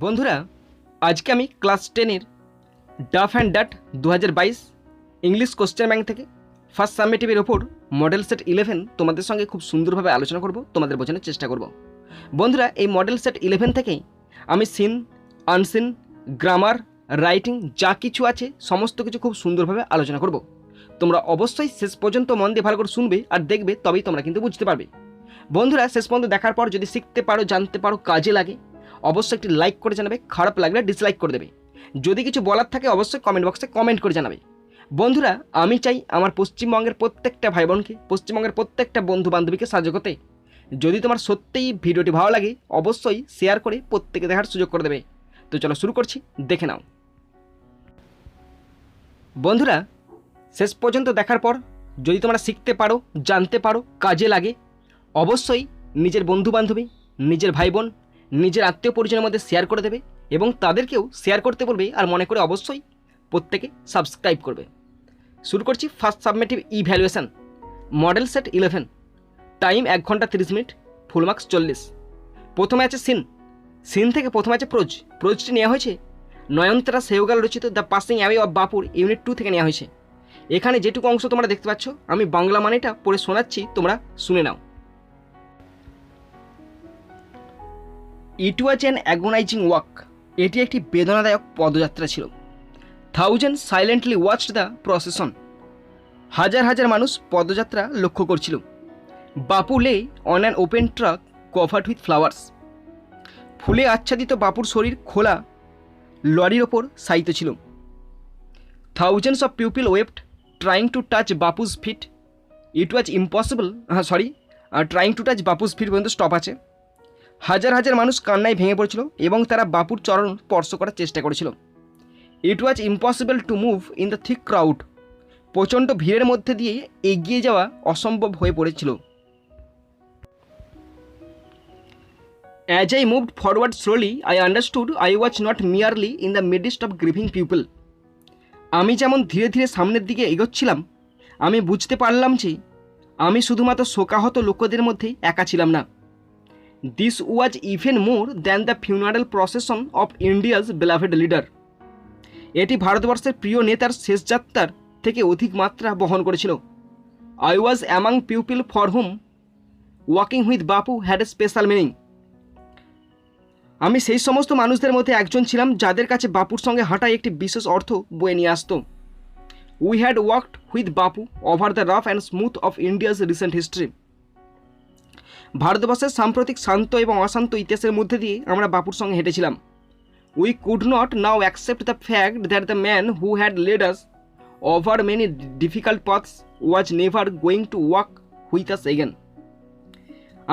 বন্ধুরা, আজকে আমি ক্লাস 10-এর Duff and Dutt 2022 English question bank থেকে ফার্স্ট সাবমেটিভের ওপর মডেল সেট 11 তোমাদের সঙ্গে খুব সুন্দরভাবে আলোচনা করব, তোমাদের বোঝানোর চেষ্টা করব। বন্ধুরা, এই মডেল সেট 11 থেকেই আমি সিন, আনসিন, গ্রামার, রাইটিং যা কিছু আছে সমস্ত কিছু খুব সুন্দরভাবে আলোচনা করব। তোমরা অবশ্যই শেষ পর্যন্ত মন দিয়ে ভালো করে শুনবে আর দেখবে, তবেই তোমরা কিন্তু বুঝতে পারবে। বন্ধুরা, শেষ পর্যন্ত দেখার পর যদি শিখতে পারো, জানতে পারো, কাজে লাগে, অবশ্যই একটি লাইক করে জানাবে, খারাপ লাগলে ডিসলাইক করে দেবে। যদি কিছু বলার থাকে অবশ্যই কমেন্ট বক্সে কমেন্ট করে জানাবে। বন্ধুরা, আমি চাই আমার পশ্চিমবঙ্গের প্রত্যেকটা ভাই বোনকে, পশ্চিমবঙ্গের প্রত্যেকটা বন্ধু বান্ধবীকে সাহায্য করতে। যদি তোমার সত্যিই ভিডিওটি ভালো লাগে অবশ্যই শেয়ার করে প্রত্যেকে দেখার সুযোগ করে দেবে। তো চলো শুরু করছি, দেখে নাও। বন্ধুরা, শেষ পর্যন্ত দেখার পর যদি তোমরা শিখতে পারো, জানতে পারো, কাজে লাগে, অবশ্যই নিজের বন্ধু বান্ধবী, নিজের ভাই বোন, নিজের আত্মীয় পরিজনের মধ্যে শেয়ার করে দেবে এবং তাদেরকেও শেয়ার করতে বলবে। আর মনে করে অবশ্যই প্রত্যেকে সাবস্ক্রাইব করবে। শুরু করছি first সাবমেটিভ evaluation model set 11। Time 1 ঘন্টা 30 মিনিট, ফুল মার্কস 40। প্রথমে আছে সিন। সিন থেকে প্রথমে আছে প্রোজ। প্রোজটি নেওয়া হয়েছে নয়নতারা সেহগাল রচিত দ্য পাসিং অ্যাওয়ে অফ বাপুর ইউনিট 2 থেকে নেওয়া হয়েছে। এখানে যেটুকু অংশ তোমরা দেখতে পাচ্ছ আমি বাংলা মানেটা পড়ে শোনাচ্ছি, তোমরা শুনে নাও। It was an agonising walk. এটি একটি বেদনাদায়ক পদযাত্রা ছিল। Thousand silently watched the procession. হাজার হাজার মানুষ পদযাত্রা লক্ষ্য করছিল। Bapu lay on an open truck covered with flowers. ফুলে আচ্ছাদিত বাপুর শরীর খোলা লরির ওপর শায়িত ছিল। Thousands of people wept trying to touch Bapu's feet. It was impossible, trying to touch Bapu's feet পর্যন্ত স্টপ আছে। হাজার হাজার মানুষ কান্নায় ভেঙে পড়েছিল এবং তারা বাপুর চরণ স্পর্শ করার চেষ্টা করেছিল। It was impossible to move in the thick crowd. প্রচণ্ড ভিড়ের মধ্যে দিয়ে এগিয়ে যাওয়া অসম্ভব হয়ে পড়েছিল। As I moved forward slowly I understood I was not merely in the midst of grieving people. আমি যেমন ধীরে ধীরে সামনের দিকে এগোচ্ছিলাম, আমি বুঝতে পারলাম যে আমি শুধুমাত্র শোকাহত লোকদের মধ্যেই একা ছিলাম না। This was even more than the funeral procession of India's beloved leader. এটি ভারতবর্ষের প্রিয় নেতার শেষ যাত্রার থেকে অধিক মাত্রা বহন করেছিল। I was among people for whom walking with Bapu had a special meaning. আমি সেই সমস্ত মানুষদের মধ্যে একজন ছিলাম যাদের কাছে বাপুর সঙ্গে হাঁটাই একটি বিশেষ অর্থ বয়ে নিয়ে আসতো। We had walked with Bapu over the rough and smooth of India's recent history. ভারতবর্ষের সাম্প্রতিক শান্ত এবং অশান্ত ইতিহাসের মধ্যে দিয়ে আমরা বাপুর সঙ্গে হেঁটেছিলাম। We could not now accept the fact that the man who had led us over many difficult paths was never going to walk with us again.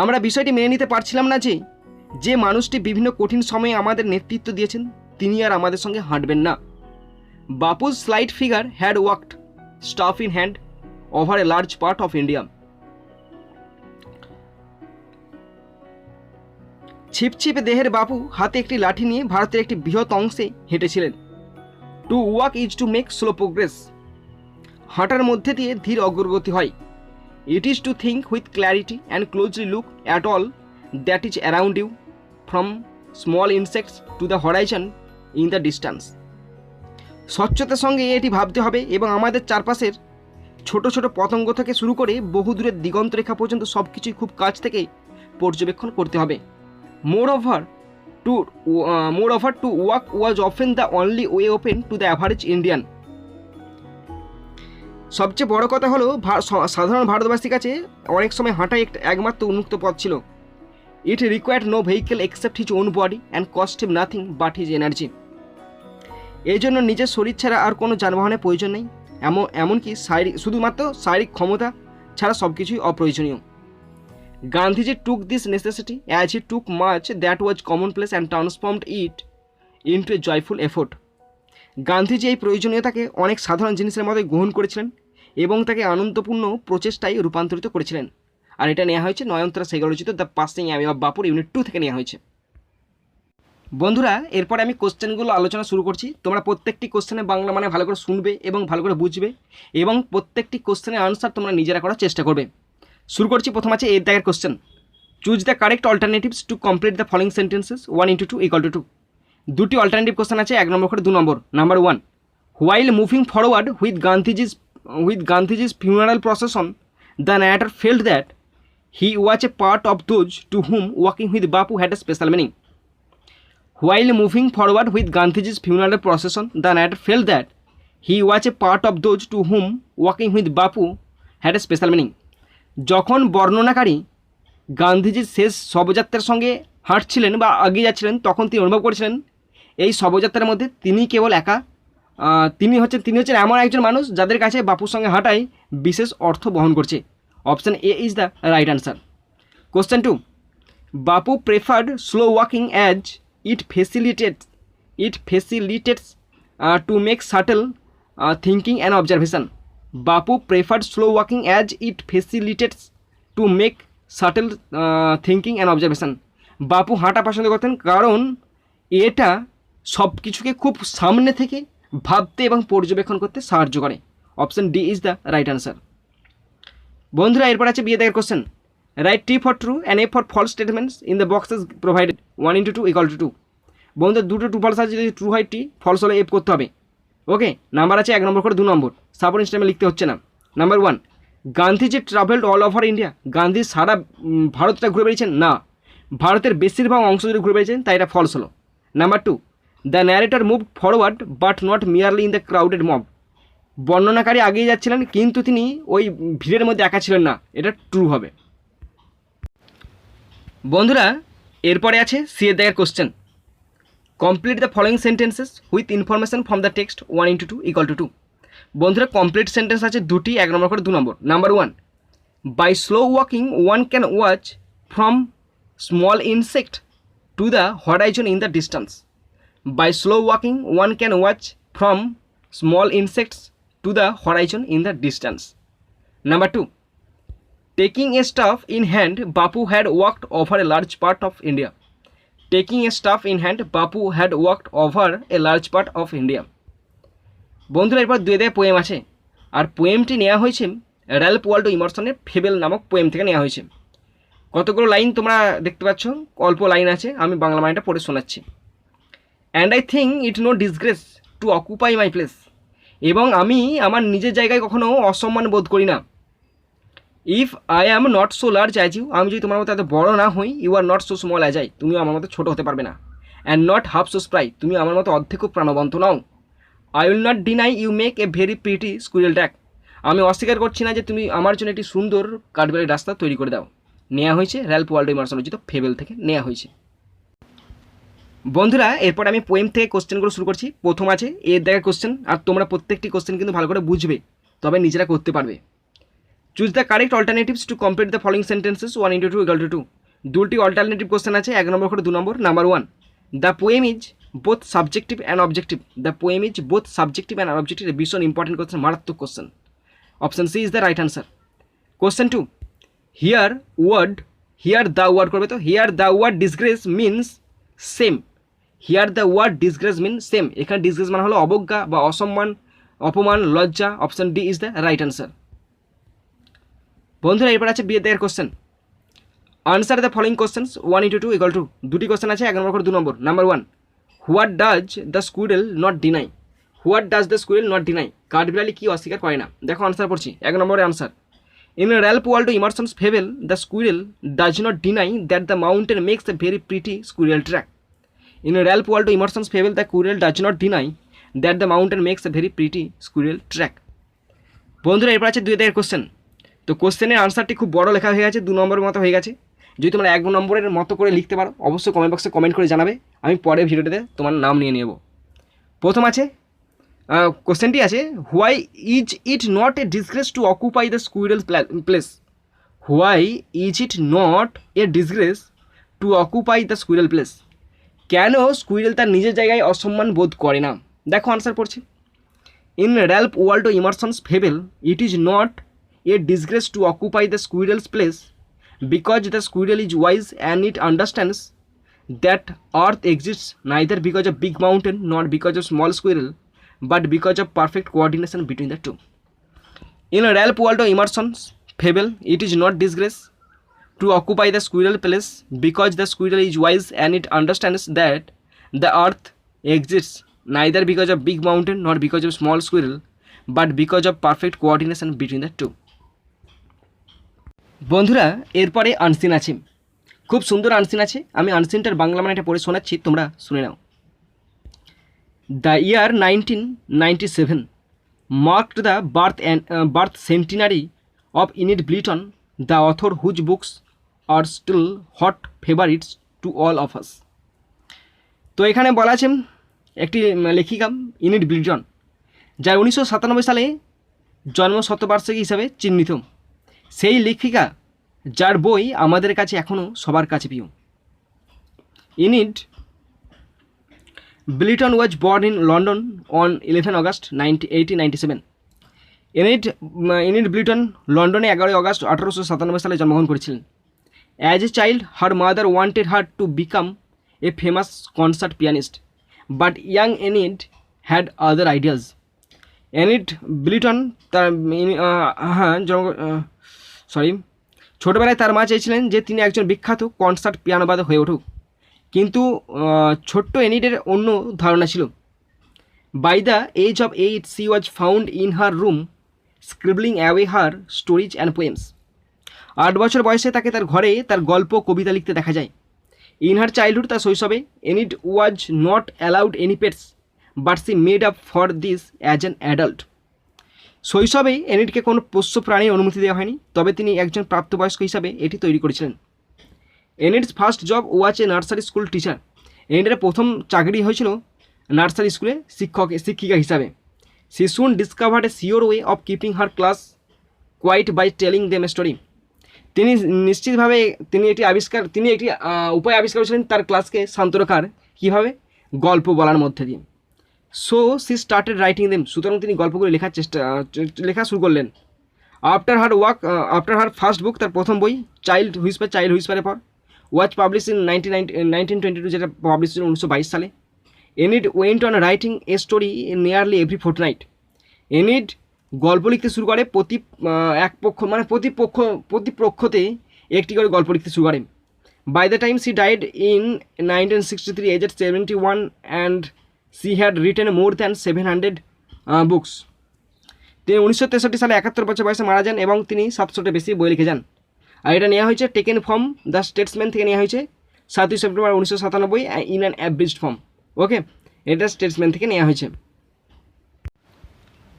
আমরা বিষয়টি মেনে নিতে পারছিলাম না যে মানুষটি বিভিন্ন কঠিন সময়ে আমাদের নেতৃত্ব দিয়েছেন তিনি আর আমাদের সঙ্গে হাঁটবেন না। Bapu's slight figure had walked staff in hand over a large part of India. ছিপছিপে দেহের বাপু হাতে একটি লাঠি নিয়ে ভারতের একটি বৃহৎ অংশে হেঁটেছিলেন। To walk is to make slow progress. হাঁটার মধ্যে দিয়ে ধীর অগ্রগতি হয়। It is to think with clarity and closely look at all that is around you from small insects to the horizon in the distance. স্বচ্ছতার সঙ্গে এটি ভাবতে হবে এবং আমাদের চারপাশের ছোট ছোট পতঙ্গ থেকে শুরু করে বহু দূরের দিগন্ত রেখা পর্যন্ত সব কিছুই খুব কাছ থেকে পর্যবেক্ষণ করতে হবে। Moreover, to walk was often the only way open to the average Indian. সবচেয়ে বড় কথা হলো সাধারণ ভারতবাসীর কাছে অনেক সময় হাঁটাই একমাত্র উন্মুক্ত পথ ছিল। It required no vehicle except his own body and cost him nothing but his energy. এই জন্য নিজের শরীর ছাড়া আর কোনো যানবাহনের প্রয়োজন নেই, এমনকি শুধুমাত্র শারীরিক ক্ষমতা ছাড়া সব কিছুই অপ্রয়োজনীয়। Gandhiji took this necessity as he took much that was commonplace and transformed it into a joyful effort. Gandhiji এই প্রয়োজনীয়তাকে অনেক সাধারণ জিনিসের মধ্যে গ্রহণ করেছিলেন এবং তাকে আনন্দপূর্ণ প্রচেষ্টায় রূপান্তরিত করেছিলেন। আর এটা নেওয়া হয়েছে নয়নতারা সেহগাল রচিত দ্য পাসিং অ্যাওয়ে অফ বাপুর ইউনিট 2 থেকে নেওয়া হয়েছে। বন্ধুরা, এরপরে আমি কোশ্চেনগুলো আলোচনা শুরু করছি। তোমরা প্রত্যেকটি কোশ্চেনে বাংলা মানে ভালো করে শুনবে এবং ভালো করে বুঝবে এবং প্রত্যেকটি কোশ্চেনের আনসার তোমরা নিজেরা করার চেষ্টা করবে। শুরু করছি। প্রথম আছে এর দাগের question. Choose the correct alternatives to complete the following sentences 1 into 2 = 2। দুটি অল্টারনেটিভ কোশ্চেন আছে, 1 নম্বর করে 2 নম্বর। Number 1, while moving forward with Gandhiji's funeral procession, the narrator felt that he was a part of those to whom walking with Bapu had a special meaning. While moving forward with Gandhiji's funeral procession, the narrator felt that he was a part of those to whom walking with Bapu had a special meaning. যখন বর্ণনাকারী গান্ধীজির শেষ শবযাত্রার সঙ্গে হাঁটছিলেন বা এগিয়ে যাচ্ছিলেন, তখন তিনি অনুভব করেছিলেন এই শবযাত্রার মধ্যে তিনি কেবল একা, তিনি হচ্ছেন এমন একজন মানুষ যাদের কাছে বাপুর সঙ্গে হাঁটাই বিশেষ অর্থ বহন করছে। Option A is the right answer. Question 2, Bapu preferred slow walking as it facilitates to make subtle thinking and observation. Bapu preferred slow walking as it facilitates to make subtle thinking and observation. বাপু হাঁটা পছন্দ করতেন কারণ এটা সব কিছুকে খুব সামনে থেকে ভাবতে এবং পর্যবেক্ষণ করতে সাহায্য করে। Option D is the right answer. বন্ধুরা, এরপর আছে বিয়ে দেখার question. Write T for true and A for false statements in the boxes provided. 1 × 2 = 2। বন্ধুরা, দুটো ট্রু ফলস আছে, যদি ট্রু হয় টি, ফলস হলে এফ করতে হবে। ওকে, নাম্বার আছে 1 নম্বর করে 2 নম্বর। সাপোর্ট স্টেটমেন্ট লিখতে হচ্ছে না। Number 1, Gandhiji travelled all over India. Gandhi সারা ভারতটা ঘুরে বেরিয়েছেন? না, ভারতের বেশিরভাগ অংশ জুড়ে ঘুরে বেরিয়েছেন, তাই এটা ফলস হলো। Number 2, the narrator move forward but not merely in the crowded mob. বর্ণনাকারী আগিয়ে যাচ্ছিলেন কিন্তু তিনি ওই ভিড়ের মধ্যে একা ছিলেন না, এটা ট্রু হবে। বন্ধুরা, এরপরে আছে সি এর দাগের question. Complete the following sentences with information from the text. 1 × 2 = 2। বন্ধুরা, কমপ্লিট সেন্টেন্স আছে দুটি, 1 নম্বর করে 2 নম্বর। Number 1, by slow walking one can watch from small insect to the horizon in the distance. By slow walking one can watch from small insects to the horizon in the distance. Number 2, taking a staff in hand, Bapu had walked over a large part of India. Taking a staff in hand, Bapu had walked over a large part of India. বন্ধুরা, এরপর 2 দাগে poem আছে, আর পোয়েমটি নেওয়া হয়েছে Ralph Waldo ইমারসনের fable নামক poem থেকে নেওয়া হয়েছে। কতগুলো লাইন তোমরা দেখতে পাচ্ছ, অল্প লাইন আছে, আমি বাংলা লাইনটা পড়ে শোনাচ্ছি। And I think it no disgrace to occupy my place. এবং আমি আমার নিজের জায়গায় কখনো অসম্মান বোধ করি না। If I am not so large as you, আমি যদি তোমার মতো এত বড় না হই, you are not so small as I, তুমিও আমার মতো ছোটো হতে পারবে না। And not half so spry, তুমি আমার মতো অর্ধেকও প্রাণবন্ত নাও। I will not deny you make a very pretty squirrel track, আমি অস্বীকার করছি না যে তুমি আমার জন্য একটি সুন্দর কাঠবেড়ালির রাস্তা তৈরি করে দাও। নেওয়া হয়েছে র্যালফ ওয়াল্ডো ইমারসন রচিত ফেবেল থেকে নেওয়া হয়েছে। বন্ধুরা, এরপর আমি পোয়েম থেকে কোশ্চেনগুলো শুরু করছি। প্রথম আছে এর দাগের কোশ্চেন, আর তোমরা প্রত্যেকটি কোশ্চেন কিন্তু ভালো করে বুঝবে, তবে নিজেরা করতে পারবে। Choose the correct alternatives to complete the following sentences. 1 × 2 = 2। দুটি অল্টারনেটিভ কোশ্চেন আছে, 1 নম্বর করে 2 নম্বর। Number 1, the poem is both subjective and objective. The poem is both subjective and objective, ভীষণ ইম্পর্টেন্ট কোশ্চেন, মারাত্মক question. Option C is the right answer. Question 2, here the word করবে, তো here the word disgrace means same. Here the word disgrace mean same, এখানে disgrace মানে হলো অবজ্ঞা বা অসম্মান, অপমান, লজ্জা। Option D is the right answer. বন্ধুরা, এরপর আছে বিয়ের দাগের question. Answer the following questions. 1 × 2 = 2। দুটি কোশ্চেন আছে, 1 নম্বর করে 2 নম্বর। Number 1, what does the squirrel not deny. What does the squirrel not deny, কাঠবিড়ালি কি অস্বীকার করে না? দেখো আনসার পড়ছি, 1 নম্বরের আনসার। In Ralph Waldo Emerson's fable, the squirrel does not deny that the mountain makes a very pretty squirrel track. In Ralph Waldo Emerson's fable, the squirrel does not deny that the mountain makes a very pretty squirrel track. বন্ধুরা, এরপর আছে 2 দাগের question. তো কোশ্চেনের আনসারটি খুব বড় লেখা হয়ে গেছে, 2 নম্বরের মতো হয়ে গেছে। যদি তোমরা 1 নম্বরের মতো করে লিখতে পারো, অবশ্যই কমেন্ট বক্সে কমেন্ট করে জানাবে, আমি পরের ভিডিওতে তোমার নাম নিয়ে নেব। প্রথম আছে কোশ্চেনটি আছে, why is it not a disgrace to occupy the squirrel place. Why is it not a disgrace to occupy the squirrel place, কেন স্কুইরেল তার নিজের জায়গায় অসম্মান বোধ করে না? দেখো আনসার পড়ছি। In Ralph Waldo Emerson's fable, it is not a disgrace to occupy the squirrel's place because the squirrel is wise and it understands that earth exists neither because of big mountain nor because of small squirrel but because of perfect coordination between the two. In Ralph Waldo Emerson's fable, it is not disgrace to occupy the squirrel place because the squirrel is wise and it understands that the earth exists neither because of big mountain nor because of small squirrel but because of perfect coordination between the two. বন্ধুরা এরপরে unseen আছে, খুব সুন্দর unseen আছে, আমি আনসিনটার বাংলা মানেটা পড়ে শোনাচ্ছি, তোমরা শুনে নাও। The year 1997 marked the birth centenary of Enid Blyton, the author whose books are still hot favorites to all of us. তো এখানে বলা আছে একটি লেখিকা ইনিড ব্লিটন, যার 1997 সালে জন্ম শতবার্ষিকী হিসাবে চিহ্নিত, সেই লেখিকা যার বই আমাদের কাছে এখনও সবার কাছে প্রিয়। Aeneid Blyton was born in London on 11 August 1897. Enid Blyton লন্ডনে 11 আগস্ট 1897 সালে জন্মগ্রহণ করেছিলেন। As a child her mother wanted her to become a famous concert pianist, but young Enid had other ideas. Enid Blyton তার ছোটোবেলায় তার মা চেয়েছিলেন যে তিনি একজন বিখ্যাত কনসার্ট পিয়ানোবাদক হয়ে উঠুক, কিন্তু ছোট্ট এনিডের অন্য ধারণা ছিল। By the age of 8 she was found in her room scribbling away her stories and poems. 8 বছর বয়সে তাকে তার ঘরে তার গল্প কবিতা লিখতে দেখা যায়। ইন হার চাইল্ডহুড, তার শৈশবে, Enid was not allowed any pets but she made up for this as an adult. শৈশবে এনিডকে কোনো পোষ্য প্রাণীর অনুমতি দেওয়া হয়নি, তবে তিনি একজন প্রাপ্তবয়স্ক হিসাবে এটি তৈরি করেছিলেন। Enid's first job was a nursery school teacher. এনিডের প্রথম চাকরি হয়েছিল নার্সারি স্কুলে শিক্ষিকা হিসাবে। She soon discovered a sure way of keeping her class quiet by telling them a story. তিনি নিশ্চিতভাবে তিনি একটি উপায় আবিষ্কার করেছিলেন তার ক্লাসকে শান্ত রাখার, কীভাবে? গল্প বলার মধ্যে দিয়ে। So she started writing them, সুতরাং তিনি গল্পগুলো লেখা শুরু করলেন। আফটার হার ফার্স্ট বুক, তার প্রথম বই চাইল্ড হুইসপারের পর ওয়াজ পাবলিশ ইন 1922, যেটা পাবলিশ ছিল 1922 সালে। Enid went on writing a story nearly every fortnight. Enid গল্প লিখতে শুরু করে প্রতি পক্ষতে একটি করে গল্প লিখতে শুরু করে। By the time she died in 1963 aged 71 and she had written more than 700 books. তিনি 1963 সালে 71 বছর বয়সে মারা যান এবং তিনি 700টা বেশি বই লিখে যান। আর এটা নেওয়া হয়েছে টেকেন ফ্রম দ্য স্টেটসম্যান থেকে নেওয়া হয়েছে 7 September 1997 in an abridged form. Okay, এটা স্টেটসম্যান থেকে নেওয়া হয়েছে।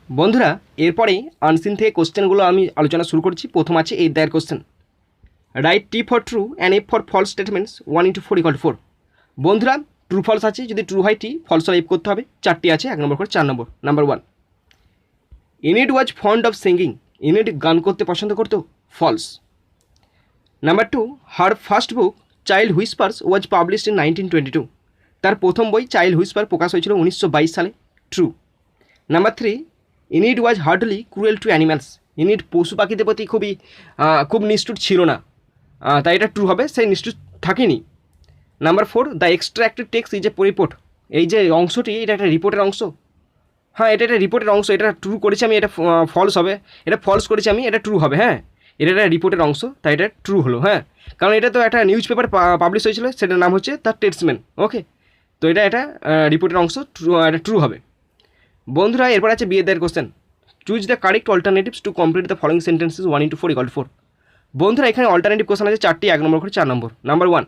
বন্ধুরা এরপরে আনসিন থেকে কোশ্চেনগুলো আমি আলোচনা শুরু করছি। প্রথম আছে এই দায়ের question, write T for true and F for false statements 1 into 4 = 4। বন্ধুরা ট্রু ফলস আছে, যদি ট্রু হয় টি, ফলস হলে এফ করতে হবে। 4টি আছে, 1 নম্বর করে 4 number. Number 1, Enid was fond of singing. ইনিড গান করতে পছন্দ করতো, false. Number 2, her first book Child Whispers was published in 1922। তার প্রথম বই চাইল্ড হুইসপার প্রকাশ হয়েছিল 1922 সালে, true. Number 3, Enid was hardly cruel to animals. ইনিড পশু পাখিদের প্রতি খুব নিষ্ঠুর ছিল না, তাই এটা ট্রু হবে, সেই নিষ্ঠুর থাকেনি। Number 4, the extracted text is a report. এই যে অংশটি, এটা একটা রিপোর্টের অংশ। হ্যাঁ, এটা একটা রিপোর্টের অংশ, এটা ট্রু করেছি আমি, এটা ফলস হবে। এটা ফলস করেছি আমি, এটা ট্রু হবে। হ্যাঁ, এটা একটা রিপোর্টের অংশ, তাই এটা ট্রু হলো। হ্যাঁ, কারণ এটা তো একটা নিউজ পেপার পাবলিশ হয়েছিল, সেটার নাম হচ্ছে দ্য স্টেটসম্যান। ওকে, তো এটা রিপোর্টের অংশ, এটা ট্রু হবে। বন্ধুরা এরপর আছে বিয়ের দায়ের question, choose the correct alternatives to complete the following sentences 1 into 4 = 4। বন্ধুরা এখানে অল্টারনেটিভ কোশ্চেন আছে 4টি, 1 নম্বর করে 4 number. Number 1,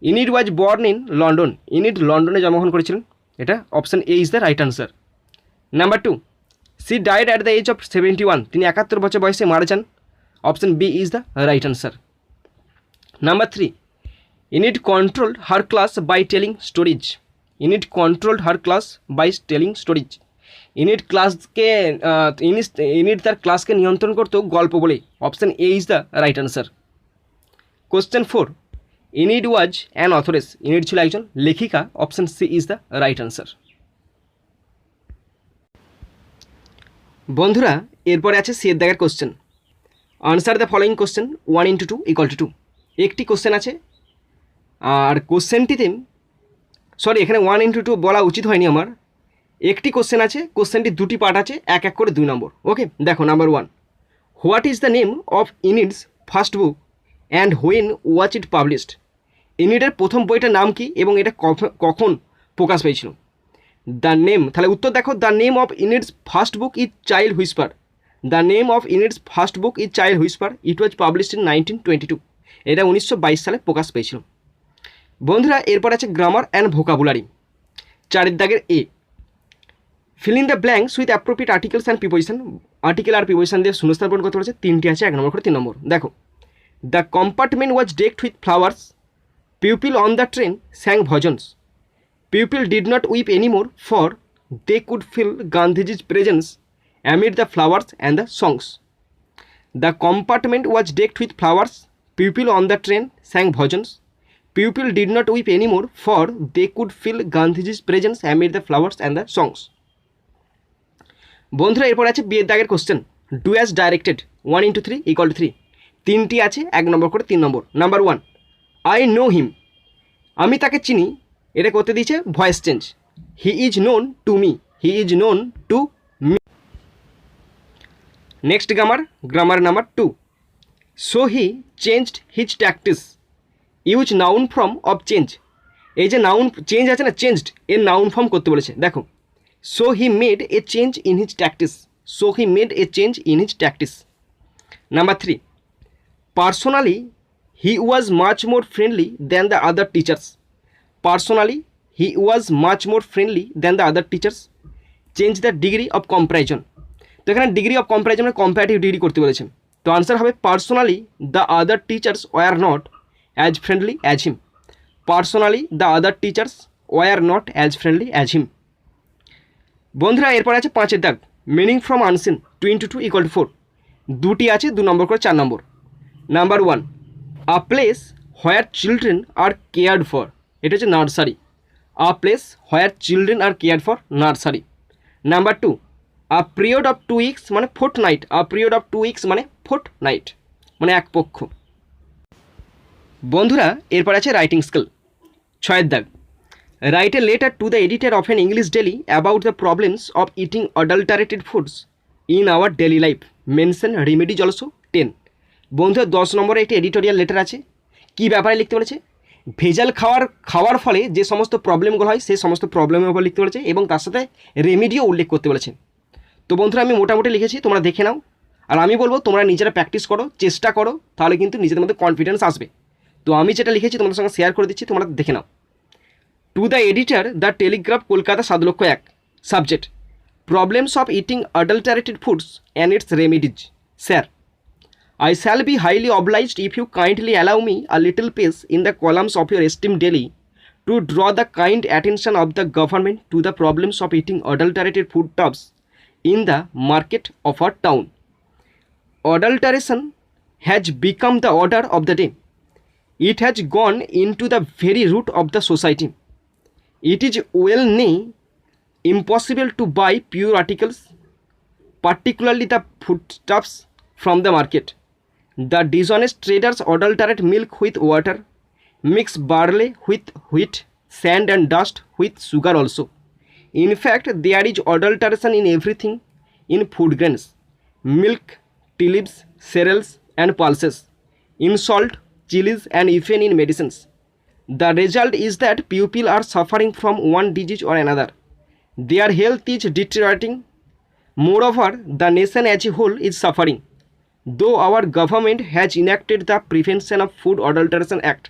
Enid was born in London. ইনিড লন্ডনে জন্মগ্রহণ করেছিলেন, এটা option A is the right answer. Number 2, she died at the age of 71। তিনি 71 বছর বয়সে মারা যান, option B is the right answer. Number 3, Enid controlled her class by telling stories. Enid controlled her class by telling stories. Enid তার ক্লাসকে নিয়ন্ত্রণ করতো গল্প বলে, option A is the right answer. Question 4, Enid was an authoress. ইনিড ছিল একজন লেখিকা, option C is the right answer. বন্ধুরা এরপরে আছে সি এর দাগের question, answer the following question 1 into 2 = 2। একটি কোশ্চেন আছে, আর কোশ্চেনটিতে এখানে 1 into 2 বলা উচিত হয়নি আমার। একটি কোশ্চেন আছে, কোশ্চেনটি 2টি পার্ট আছে, 1 করে 2 নম্বর। ওকে, দেখো number 1, what is the name of Enid's first book and when was it published. ইনিডের প্রথম বইটার নাম কি এবং এটা কখন প্রকাশ পেয়েছিল। দ্য নেম, তাহলে উত্তর দেখো, the name of Enid's first book is Child Whisper. The name of Enid's first book is Child Whisper, it was published in 1922। এটা 1922 সালে প্রকাশ পেয়েছিল। বন্ধুরা এরপর আছে গ্রামার অ্যান্ড ভোকাবুলারি। 4 দাগের A, fill in the blanks with appropriate articles and preposition. Article আর preposition দিয়ে শূন্যস্থান পূরণ করতে বলেছে। 3টি আছে, 1 নম্বর করে 3 নম্বর। দেখো, the compartment was decked with flowers, people on the train sang bhajans, people did not weep anymore for they could feel Gandhiji's presence amid the flowers and the songs. The compartment was decked with flowers, people on the train sang bhajans, people did not weep anymore for they could feel Gandhiji's presence amid the flowers and the songs. বন্ধুরা এরপর আছে বিয়ের দাগের question, do as directed 1 × 3 = 3। 3টি আছে, 1 নম্বর করে 3 নম্বর। Number 1, I know him, আমি তাকে চিনি, এটা করতে দিয়েছে voice change. He is known to me, he is known to me. Next grammar number 2, so he changed his tactics, use noun form of change. এই যে নাউন চেঞ্জ আছে না, চেঞ্জড, এর নাউন ফর্ম করতে বলেছে। দেখো, so he made a change in his tactics, so he made a change in his tactics. Number 3, personally he was much more friendly than the other teachers, personally he was much more friendly than the other teachers, change the degree of comparison. তো এখানে degree of comparison মানে comparative degree করতে বলেছেন। তো answer হবে personally the other teachers were not as friendly as him, personally the other teachers were not as friendly as him. বন্ধুরা এরপর আছে 5 দাগ, মিনিং ফ্রম আনসিন 2 × 2 = 4। 2টি আছে, 2 নম্বর করে 4 number. Number 1, a place where children are cared for, এটা হচ্ছে nursery. A place where children are cared for, nursery. Number 2, a period of 2 weeks মানে fortnight, a period of 2 weeks মানে fortnight মানে এক পক্ষ। বন্ধুরা এরপর আছে রাইটিং স্কিল। 6 দাগ, write a letter to the editor of an English daily about the problems of eating adulterated foods in our daily life, mention remedies also 10। বন্ধুরা 10 নম্বরে একটি এডিটোরিয়াল লেটার আছে। কী ব্যাপারে লিখতে বলেছে? ভেজাল খাওয়ার ফলে যে সমস্ত প্রবলেমগুলো হয় সেই সমস্ত প্রবলেমের উপর লিখতে বলেছে এবং তার সাথে রেমেডিও উল্লেখ করতে বলেছে। তো বন্ধুরা আমি মোটামুটি লিখেছি, তোমরা দেখে নাও। আর আমি বলবো তোমরা নিজেরা প্র্যাকটিস করো, চেষ্টা করো, তাহলে কিন্তু নিজেদের মধ্যে কনফিডেন্স আসবে। তো আমি যেটা লিখেছি তোমাদের সঙ্গে শেয়ার করে দিচ্ছি, তোমরা দেখে নাও। To the editor, the Telegraph, Kolkata 7,01,000। Subject, problems of eating adulterated foods and its remedies. Sir, I shall be highly obliged if you kindly allow me a little space in the columns of your esteemed daily to draw the kind attention of the government to the problems of eating adulterated food stuffs in the market of our town. Adulteration has become the order of the day. It has gone into the very root of the society. It is well nigh impossible to buy pure articles, particularly the foodstuffs, from the market. The dishonest traders adulterate milk with water, mix barley with wheat, sand and dust with sugar also. In fact, there is adulteration in everything, in food grains, milk, tea leaves, cereals and pulses, in salt, chilies and even in medicines. The result is that people are suffering from one disease or another. Their health is deteriorating. Moreover, the nation as a whole is suffering. Though our government has enacted the Prevention of Food Adulteration Act,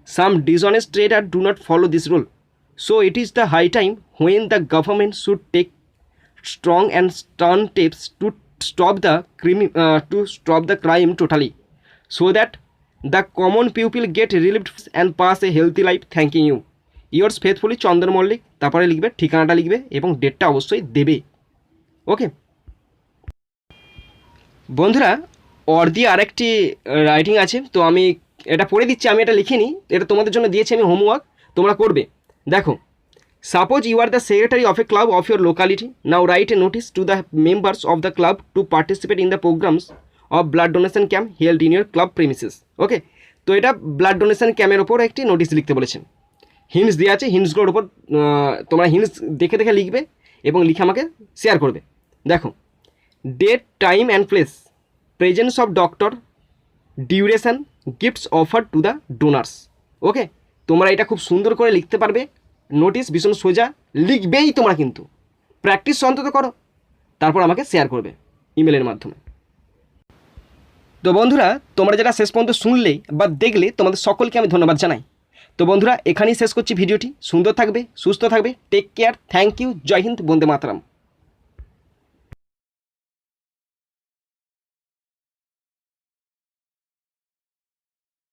some dishonest traders do not follow this rule. So it is the high time when the government should take strong and stern steps to stop the crime totally, so that the common people get relieved and pass a healthy life. Thanking you. Yours faithfully, Chandan Mallick. তারপরে লিখবে, ঠিকানাটা লিখবে এবং ডেটটা অবশ্যই দেবে। ওকে বন্ধুরা, or দিয়ে আরেকটি রাইটিং আছে, তো আমি এটা পড়ে দিচ্ছি। আমি এটা লিখিনি, এটা তোমাদের জন্য দিয়েছি আমি হোমওয়ার্ক, তোমরা করবে। দেখো, suppose you are the secretary of a club of your locality. Now write a notice to the members of the club to participate in the programmes of blood donation camp held in your club premises. Okay, তো এটা blood donation ক্যাম্পের ওপর একটি notice লিখতে বলেছেন। Hints দেওয়া আছে, হিন্টসগুলোর ওপর তোমরা হিন্টস দেখে দেখে লিখবে এবং লিখে আমাকে শেয়ার করবে। দেখো, date, time and place, presence of doctor, duration, gifts offer to the donors. Okay, তোমরা এটা খুব সুন্দর করে লিখতে পারবে নোটিশ ভীষণ সোজা, লিখবেই তোমরা, কিন্তু প্র্যাকটিস অন্তত করো, তারপর আমাকে শেয়ার করবে ইমেলের মাধ্যমে। তো বন্ধুরা, তোমরা যারা শেষ পর্যন্ত শুনলে বা দেখলে তোমাদের সকলকে আমি ধন্যবাদ জানাই। তো বন্ধুরা, এখানেই শেষ করছি ভিডিওটি। সুন্দর থাকবে, সুস্থ থাকবে, take care, thank you, Jai Hind, Vande Mataram.